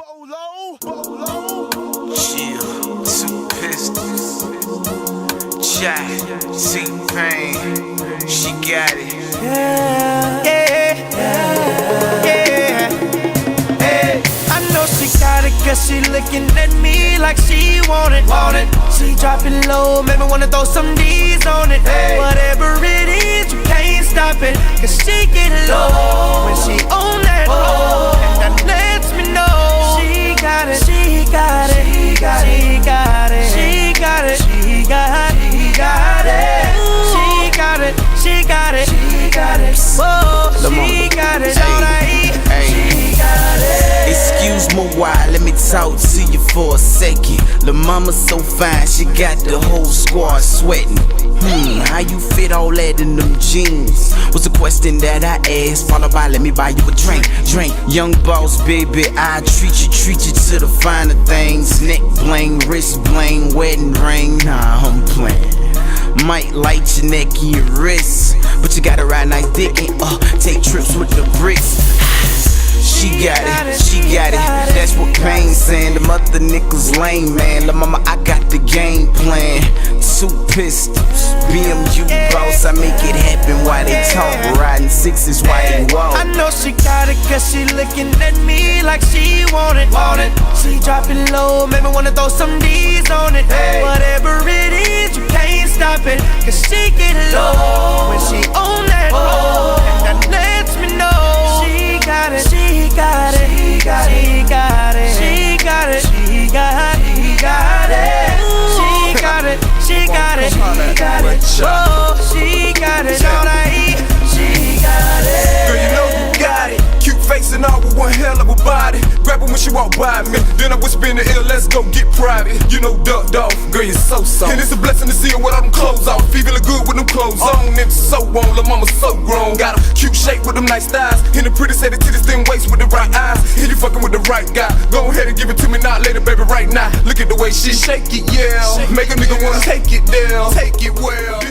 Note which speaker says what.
Speaker 1: Bolo, Bolo.
Speaker 2: Chill, 2 pistols. Jack, T-Pain, she got it.
Speaker 1: Yeah, hey. I know she got it, cause she looking at me like she want it. She dropping low, maybe wanna throw some D's on it. Whatever it is, you can't stop it, cause she get low when she on that. And that lets me know she got it, she got it, she got it, she got it, she got it, she got it, she got it, she got it, she got it, whoa, she got it, she got it.
Speaker 2: Excuse me while, let me talk to you for a second. Lil' mama so fine, she got the whole squad sweating. How you fit all that in them jeans? Was the question that I asked, followed by let me buy you a drink. Young boss, baby, I treat you to the finer things. Neck bling, wrist bling, wedding ring, nah, I'm playing. Might light your neck and your wrist, but you gotta ride nice dick and take trips with the bricks. She got it, that's what Pain's saying. The mother niggas lame, man. La mama, I got the game plan. 2 pistols, BMU boss, I make it happen while they talk. Riding 6s while they walk.
Speaker 1: I know she got it, cause she looking at me like she want it. She dropping low, maybe wanna throw some D's on it. Whatever it is, you can't stop it, cause she get low when she on that. And that lets me know she got it, she got it, she got it, she got it, she got it, she got it, she got it, she got it, she got it, oh, she got it, alright, she got it.
Speaker 3: Girl, you know you got it. Cute face and all with one hell of a body. Grab her when she walk by me, then I whisper in the ear, let's go get private. You know, ducked off, girl, you're so soft. And it's a blessing to see her with all them clothes off. Feeling good with them clothes on, and so on. La mama so grown, got a cute shape with them nice thighs, and the pretty set of titties, thin waist with the right eyes. And you fucking with the right guy. Go ahead and give it to me, not later, baby, right now. Look at the way she shake it, yeah. Make a nigga wanna take it down, take it well.